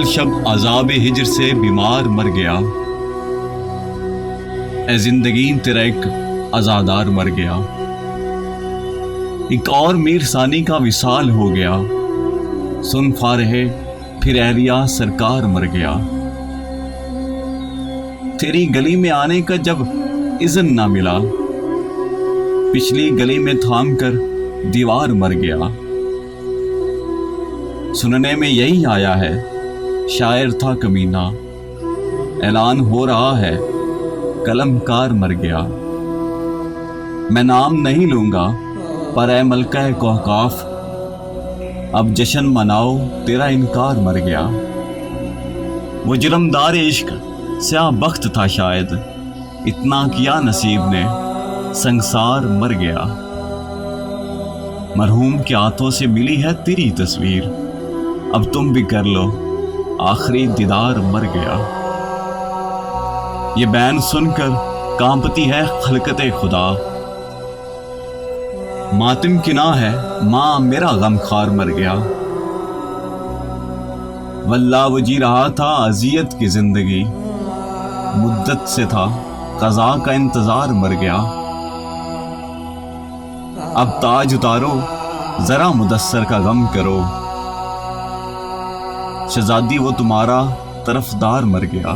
شب عذاب ہجر سے بیمار مر گیا، اے زندگی تیرا ایک عزادار مر گیا۔ ایک اور میر ثانی کا وصال ہو گیا، سن فارہے پھر اہلیہ سرکار مر گیا۔ تیری گلی میں آنے کا جب اذن نہ ملا، پچھلی گلی میں تھام کر دیوار مر گیا۔ سننے میں یہی آیا ہے شاعر تھا کمینہ، اعلان ہو رہا ہے قلم کار مر گیا۔ میں نام نہیں لوں گا پر اے ملکہ کوہقاف، اب جشن مناؤ تیرا انکار مر گیا۔ وہ جرمدار عشق سیاہ بخت تھا شاید، اتنا کیا نصیب نے سنگسار مر گیا۔ مرحوم کے ہاتھوں سے ملی ہے تیری تصویر، اب تم بھی کر لو آخری دیدار مر گیا۔ یہ بین سن کر کانپتی ہے خلقت خدا، ماتم کنا ہے ماں میرا غم خار مر گیا۔ واللہ وہ جی رہا تھا اذیت کی زندگی، مدت سے تھا قضا کا انتظار مر گیا۔ اب تاج اتارو ذرا مدثر کا غم کرو، شہزادی وہ تمہارا طرفدار مر گیا۔